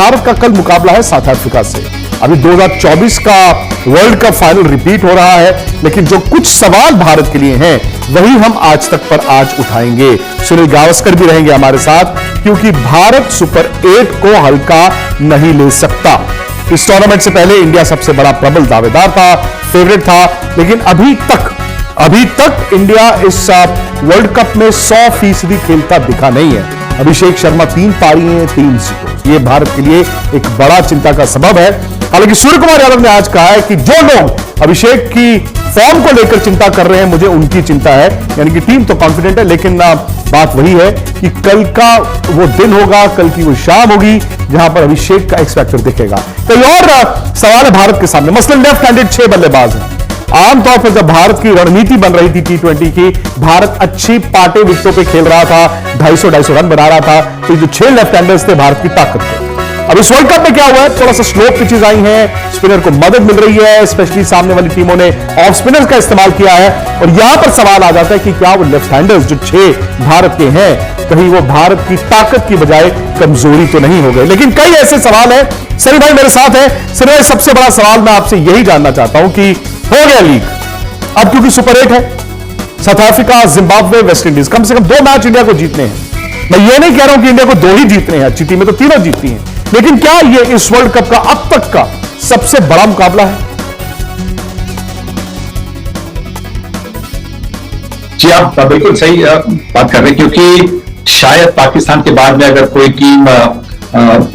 भारत का कल मुकाबला है साउथ अफ्रीका से। अभी 2024 का वर्ल्ड कप फाइनल रिपीट हो रहा है, लेकिन जो कुछ सवाल भारत के लिए हैं वही हम आज तक पर आज उठाएंगे। सुनील गावस्कर भी रहेंगे हमारे साथ, क्योंकि भारत सुपर 8 को हल्का नहीं ले सकता। इस टूर्नामेंट से पहले इंडिया सबसे बड़ा प्रबल दावेदार था, फेवरेट था, लेकिन अभी तक इंडिया इस वर्ल्ड कप में 100% खेलता दिखा नहीं है। अभिषेक शर्मा 3 पारी हैं, 3 जीरो, ये भारत के लिए एक बड़ा चिंता का सबब है। हालांकि सूर्य कुमार यादव ने आज कहा है कि जो लोग अभिषेक की फॉर्म को लेकर चिंता कर रहे हैं, मुझे उनकी चिंता है। यानी कि टीम तो कॉन्फिडेंट है, लेकिन बात वही है कि कल का वो दिन होगा, कल की वो शाम होगी जहां पर अभिषेक का एक्स फैक्टर दिखेगा। कई और सवाल है भारत के सामने, मसलन लेफ्ट हैंडेड 6 बल्लेबाज हैं। आमतौर पर जब भारत की रणनीति बन रही थी T20 की, भारत अच्छी पाटे विकेटों पे खेल रहा था, 250 रन बना रहा था, तो जो 6 लेफ्ट हैंडर्स थे भारत की ताकत थे। अब इस वर्ल्ड कप में क्या हुआ है, थोड़ा सा स्लो पिचेस आई हैं, स्पिनर को मदद मिल रही है, स्पेशली सामने वाली टीमों ने ऑफ स्पिनर्स का इस्तेमाल किया है। और यहां पर सवाल आ जाता है कि क्या वो लेफ्ट हैंडर्स जो 6 भारत के हैं, कहीं वो भारत की ताकत की बजाय कमजोरी तो नहीं हो गए। लेकिन कई ऐसे सवाल हैं। सनी भाई मेरे साथ है। सनी भाई, सबसे बड़ा सवाल मैं आपसे यही जानना चाहता हूं कि हो गया लीग, अब क्योंकि सुपर 8 है, South Africa, Zimbabwe, West Indies, कम से कम 2 मैच इंडिया को जीतने हैं। मैं ये नहीं कह रहा हूं कि इंडिया को 2 ही जीतने हैं, अच्छी टीमें तो 3 जीतती हैं, लेकिन क्या ये इस वर्ल्ड कप का अब तक का सबसे बड़ा मुकाबला है? जी, आप बिल्कुल सही बात कर रहे हैं, क्योंकि शायद पाकिस्तान के बाद में अगर कोई टीम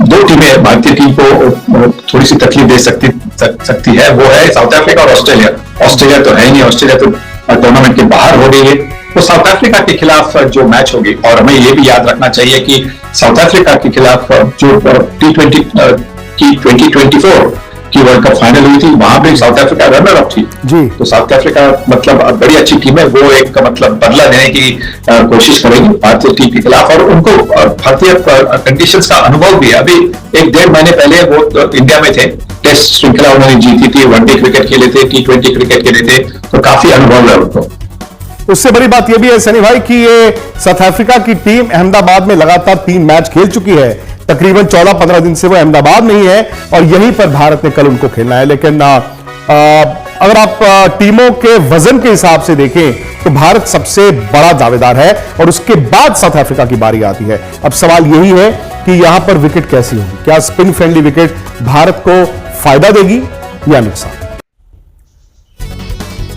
2 टीमें भारतीय टीम को थोड़ी सी तकलीफ दे सकती है, वो है साउथ अफ्रीका और ऑस्ट्रेलिया। ऑस्ट्रेलिया तो है ही नहीं, ऑस्ट्रेलिया तो टूर्नामेंट के बाहर हो गई है। तो साउथ अफ्रीका के खिलाफ जो मैच होगी, और हमें ये भी याद रखना चाहिए कि साउथ अफ्रीका के खिलाफ जो T20 की 2024 की वर्ल्ड कप फाइनल हुई थी, वहां भी साउथ अफ्रीका रनर अप थी जी। तो साउथ अफ्रीका मतलब बड़ी अच्छी टीम है, वो एक मतलब बदला लेने की कोशिश करेगी भारतीय टीम के खिलाफ, और उनको भारतीय कंडीशंस का अनुभव भी है। अभी 1-1.5 महीने पहले वो इंडिया में थे, टेस्ट श्रृंखला उन्होंने जीती थी, वनडे क्रिकेट खेले थे, T20 क्रिकेट खेले थे, तो काफी अनुभव है उनको। उससे बड़ी बात यह भी है सनी भाई कि ये साउथ अफ्रीका की टीम अहमदाबाद में लगातार 3 मैच खेल चुकी है, तकरीबन 14-15 दिन से वो अहमदाबाद में ही है, और यहीं पर भारत ने कल उनको खेलना है। लेकिन अगर आप टीमों के वजन के हिसाब से देखें तो भारत सबसे बड़ा दावेदार है, और उसके बाद साउथ अफ्रीका की बारी आती है। अब सवाल यही है कि यहां पर विकेट कैसी होगी, क्या स्पिन फ्रेंडली विकेट भारत को फायदा देगी या नुकसान?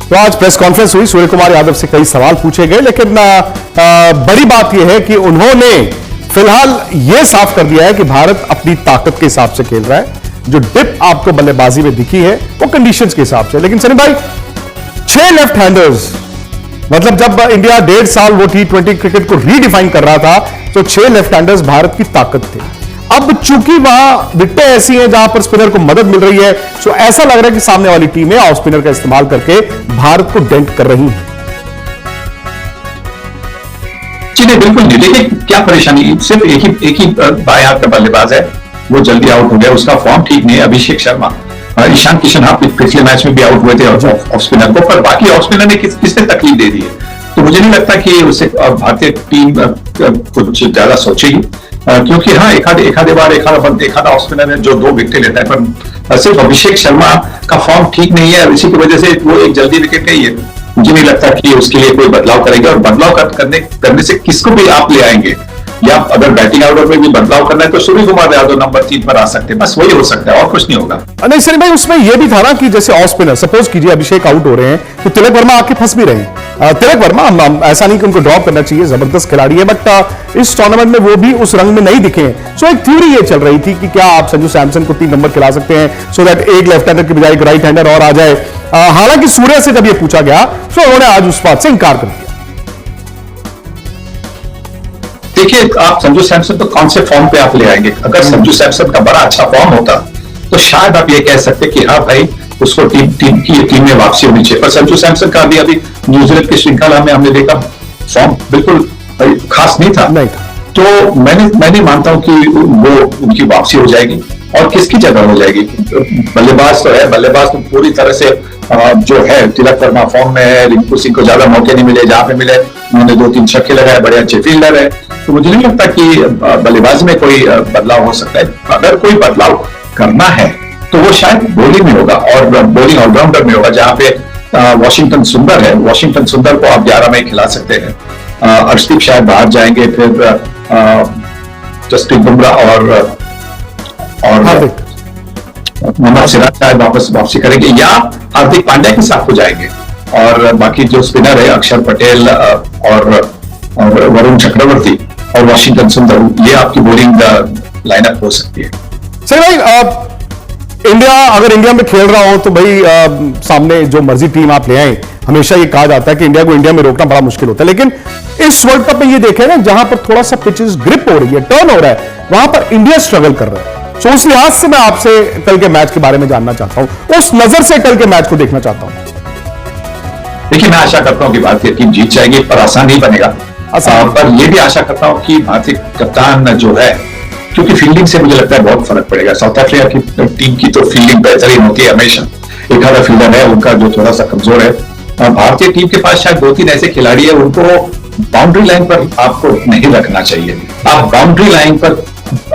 तो आज प्रेस कॉन्फ्रेंस हुई, सूर्य कुमार यादव से कई सवाल पूछे गए, लेकिन बड़ी बात यह है कि उन्होंने फिलहाल यह साफ कर दिया है कि भारत अपनी ताकत के हिसाब से खेल रहा है। जो डिप आपको बल्लेबाजी में दिखी है वो कंडीशंस के हिसाब से। लेकिन सनी भाई, 6 लेफ्ट हैंडर्स, मतलब जब इंडिया 1.5 साल वो T20 क्रिकेट को रीडिफाइन कर रहा था, तो 6 लेफ्ट हैंडर्स भारत की ताकत थे। अब चूंकि वहां विकेटें ऐसी हैं जहां पर स्पिनर को मदद मिल रही है, तो ऐसा लग रहा है कि सामने वाली टीमें ऑफ स्पिनर का इस्तेमाल करके भारत को डेंट कर रही हैं। जी नहीं, बिल्कुल नहीं। देखिए क्या परेशानी, सिर्फ एक ही बाएं हाथ का बल्लेबाज है, वो जल्दी आउट हो गया, उसका फॉर्म ठीक नहीं है। अभिषेक शर्मा, ईशान किशन पिछले मैच में भी आउट हुए थे ऑफ स्पिनर को, पर बाकी ऑफ स्पिनर ने किसने तकलीफ दे दी है, तो मुझे नहीं लगता कि उससे भारतीय टीम कुछ ज्यादा सोचेगी, क्योंकि हाँ एक आधे बार एक आधा ऑफ स्पिनर है जो 2 विकेट लेता है, पर सिर्फ अभिषेक शर्मा का फॉर्म ठीक नहीं है, इसी की वजह से वो एक जल्दी विकेट गई है। मुझे नहीं लगता कि उसके लिए कोई बदलाव करेगा, और बदलाव करने से किसको भी आप ले आएंगे, या अगर बैटिंग ऑर्डर में भी बदलाव करना है तो सूर्य कुमार यादव नंबर 3 पर आ सकते हैं, बस वही हो सकता है, और कुछ नहीं होगा। नहीं सनी भाई, उसमें यह भी था ना कि जैसे ऑफ स्पिनर, सपोज कीजिए अभिषेक आउट हो रहे हैं, तो तिलक वर्मा आके फंस भी रहे हैं। तिलक वर्मा, ऐसा नहीं कि उनको ड्रॉप करना चाहिए, जबरदस्त खिलाड़ी है, बट इस टूर्नामेंट में वो भी उस रंग में नहीं दिखे हैं। सो एक थ्योरी ये चल रही थी कि क्या आप संजू सैमसन को 3 नंबर खिला सकते हैं, सो दैट एक लेफ्ट हैंडर की बजाय एक राइट हैंडर और आ जाए। हालांकि सूर्य से जब ये पूछा गया तो उन्होंने आज उस बात से इंकार कर दिया। देखिए, आप संजू सैमसन तो कौन से फॉर्म पे आप ले आएंगे? अगर संजू सैमसन का बड़ा अच्छा फॉर्म होता तो शायद आप ये कह सकते कि हाँ भाई, उसको टीम में वापसी होनी चाहिए, पर संजू सैमसन का अभी न्यूजीलैंड की श्रृंखला में हमने देखा फॉर्म बिल्कुल खास नहीं था, तो मैं मानता हूं कि वो उनकी वापसी हो जाएगी। और किसकी जगह हो जाएगी? बल्लेबाज तो है, बल्लेबाज तो पूरी तरह से जो है तिलक वर्मा फॉर्म में है, रिंकू सिंह को ज्यादा मौके नहीं मिले, जहां पे मिले उन्होंने 2-3 छक्के लगाए, बड़े अच्छे फील्डर है। तो मुझे नहीं लगता कि बल्लेबाजी में कोई बदलाव हो सकता है। अगर कोई बदलाव करना है तो वो शायद बॉलिंग में होगा और बॉलिंग ऑलराउंडर में होगा, जहां पे वॉशिंगटन सुंदर है। वॉशिंगटन सुंदर को आप 11 में खिला सकते हैं। अर्शदीप शायद बाहर जाएंगे, फिर जसप्रीत बुमराह और मोहम्मद सिराज शायद वापसी करेंगे, या हार्दिक पांड्या के साथ हो जाएंगे। और बाकी जो स्पिनर है अक्षर पटेल और वरुण चक्रवर्ती और वॉशिंगटन सुंदर, ये आपकी बॉलिंग लाइनअप हो सकती है। सर भाई, इंडिया में खेल रहा हो तो भाई सामने जो मर्जी टीम आप ले आए, हमेशा ये कहा जाता है कि इंडिया को इंडिया में रोकना बड़ा मुश्किल होता है। लेकिन इस वर्ल्ड कप में ये देखें ना, जहां पर थोड़ा सा पिचेस ग्रिप हो रही है, टर्न हो रहा है, वहां पर इंडिया स्ट्रगल कर रहा है। सो उस लिहाज से मैं आपसे कल के मैच के बारे में जानना चाहता हूं, उस नजर से कल के मैच को देखना चाहता हूं। देखिए, मैं आशा करता हूं कि भारतीय टीम जीत जाएगी, पर आसान नहीं बनेगा। पर यह भी आशा करता हूं कि भारतीय कप्तान जो है, क्योंकि फील्डिंग से मुझे लगता है बहुत फर्क पड़ेगा। साउथ अफ्रीका की टीम की तो फील्डिंग बेहतरीन होती है हमेशा, एक आधा फील्डर है उनका जो थोड़ा सा कमजोर है। भारतीय टीम के पास शायद 2-3 ऐसे खिलाड़ी है, उनको बाउंड्री लाइन पर आपको नहीं रखना चाहिए। आप बाउंड्री लाइन पर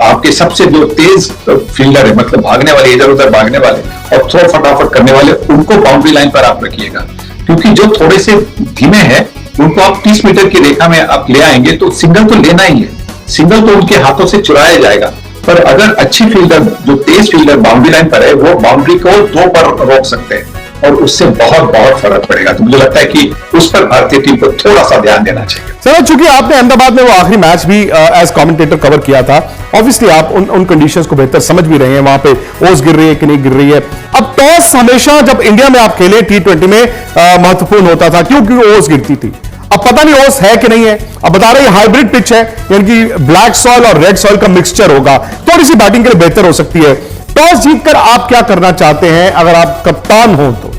आपके सबसे जो तेज फील्डर है, मतलब भागने वाले, इधर उधर भागने वाले और थ्रो फटाफट करने वाले, उनको बाउंड्री लाइन पर आप रखिएगा। क्योंकि जो थोड़े से धीमे हैं उनको आप 30 मीटर की रेखा में आप ले आएंगे तो सिंगल तो लेना ही है, सिंगल तो उनके हाथों से चुराया जाएगा। पर अगर अच्छी फील्डर, जो तेज फील्डर बाउंड्री लाइन पर है, वो बाउंड्री को 2 पर रोक सकते हैं और उससे बहुत बहुत फर्क पड़ेगा। तो मुझे लगता है कि उस पर भारतीय टीम को थोड़ा सा ध्यान देना चाहिए। सर, चूंकि आपने अहमदाबाद में वो आखिरी मैच भी एज कमेंटेटर कवर किया था, ऑब्वियसली आप उन कंडीशंस को बेहतर समझ भी रहे हैं, वहां पे ओस गिर रही है कि नहीं गिर रही है। अब टॉस हमेशा जब इंडिया में आप खेले T20 में महत्वपूर्ण होता था, क्योंकि ओस गिरती थी। अब पता नहीं ओस है कि नहीं है, अब बता रहे हाइब्रिड पिच है, यानी कि ब्लैक सॉइल और रेड सॉइल का मिक्सचर होगा, थोड़ी सी बैटिंग के लिए बेहतर हो सकती है। टॉस जीतकर आप क्या करना चाहते हैं अगर आप कप्तान हो तो?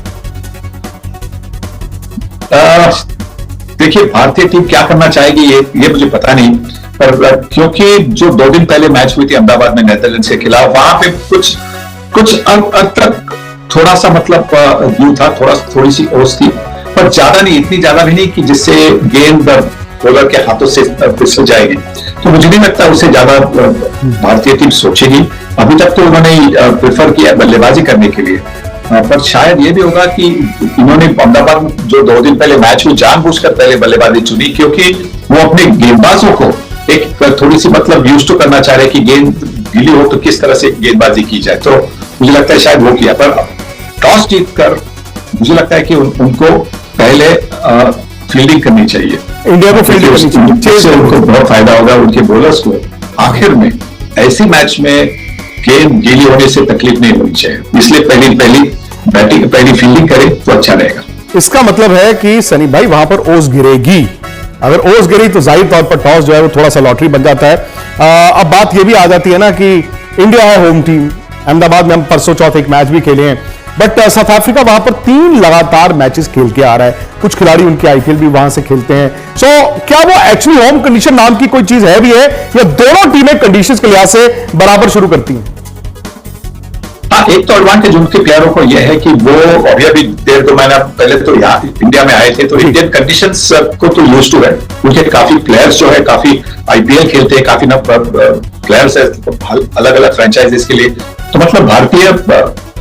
देखिए, भारतीय टीम क्या करना चाहेगी ये मुझे पता नहीं, पर क्योंकि जो 2 दिन पहले मैच हुई थी अहमदाबाद में नेदरलैंड्स के खिलाफ, वहां पे कुछ अंत तक थोड़ा सा मतलब व्यू था, थोड़ी सी ओस थी, पर ज्यादा नहीं, इतनी ज्यादा भी नहीं कि जिससे गेंद बॉलर के हाथों से फिसल जाएगी। तो मुझे नहीं लगता उससे ज्यादा भारतीय टीम सोचेगी। अभी तक तो उन्होंने प्रेफर किया बल्लेबाजी करने के लिए, पर शायद ये भी होगा कि इन्होंने अहमदाबाद में जो 2 दिन पहले मैच हुई, जानबूझकर पहले बल्लेबाजी चुनी, क्योंकि वो अपने गेंदबाजों को एक थोड़ी सी मतलब यूज टू करना चाह रहे कि गेंद ढीली हो तो किस तरह से गेंदबाजी की जाए। तो मुझे लगता है शायद वो किया, पर टॉस जीतकर मुझे लगता है कि उनको पहले फील्डिंग करनी चाहिए। इंडिया को फील्डिंग करनी चाहिए, उनको बहुत फायदा होगा, उनके बॉलर्स को आखिर में ऐसी मैच में गेंद गीली होने से तकलीफ नहीं होनी चाहिए, इसलिए पहली फील्डिंग करें तो अच्छा रहेगा। इसका मतलब है कि सनी भाई वहां पर ओस गिरेगी, अगर ओस गिरी तो जाहिर तौर पर टॉस जो है वो थोड़ा सा लॉटरी बन जाता है। अब बात ये भी आ जाती है ना कि इंडिया है होम टीम, अहमदाबाद में हम परसों चौथ एक मैच भी खेले हैं, बट साउथ अफ्रीका वहां पर 3 लगातार मैचेस खेल के आ रहा है, कुछ खिलाड़ी उनके आईपीएल भी वहां से खेलते हैं। सो क्या वो एक्चुअली होम कंडीशन नाम की कोई चीज है भी है, या दोनों टीमें कंडीशंस के लिहाज से बराबर शुरू करती हैं? हाँ, एक तो एडवांटेज उनके प्लेयरों को यह है कि वो अभी 1.5-2 महीना पहले तो यहाँ इंडिया में आए थे, तो इंडियन कंडीशंस को तो यूज टू है। उनके काफी प्लेयर्स जो है काफी आईपीएल खेलते हैं, काफी प्लेयर्स है अलग अलग फ्रेंचाइजीज के लिए। तो मतलब भारतीय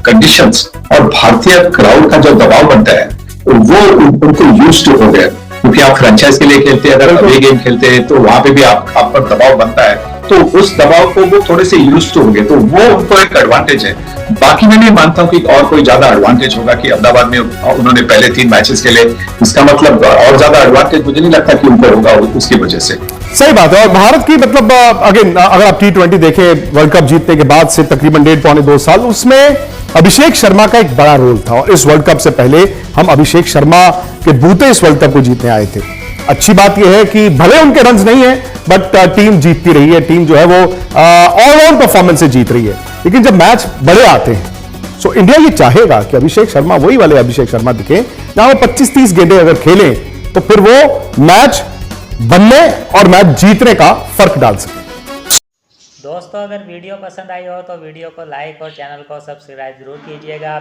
कंडीशंस और भारतीय क्राउड का जो दबाव बनता है वो उनको यूज टू हो गया, क्योंकि आप फ्रेंचाइज के लिए खेलते हैं, अगर अवे गेम खेलते हैं तो वहां पे भी आप पर दबाव बनता है, तो उस दबाव को वो थोड़े से यूज टू हो गए, तो वो उनको एक एडवांटेज है। बाकी मैं नहीं मानता हूं कि और कोई ज्यादा एडवांटेज होगा कि अहमदाबाद में उन्होंने पहले 3 मैचेस खेले, इसका मतलब और ज्यादा एडवांटेज मुझे नहीं लगता कि उनको होगा उसकी वजह से। सही बात है। और भारत की मतलब अगेन अगर आप T20 देखें, वर्ल्ड कप जीतने के बाद से तकरीबन 1.5-2 साल, उसमें अभिषेक शर्मा का एक बड़ा रोल था, और इस वर्ल्ड कप से पहले हम अभिषेक शर्मा के बूते इस वर्ल्ड कप को जीतने आए थे। अच्छी बात यह है कि भले उनके रन्स नहीं है, बट टीम जीतती रही है, टीम जो है वो ऑलराउंड परफॉर्मेंस से जीत रही है। लेकिन जब मैच बड़े आते हैं, सो इंडिया ये चाहेगा कि अभिषेक शर्मा वही वाले अभिषेक शर्मा दिखे, जहां वो 25-30 गेंदें अगर खेलें तो फिर वो मैच बनने और मैच जीतने का फर्क डाल सके। दोस्तों, अगर वीडियो पसंद आई हो तो वीडियो को लाइक और चैनल को सब्सक्राइब जरूर कीजिएगा।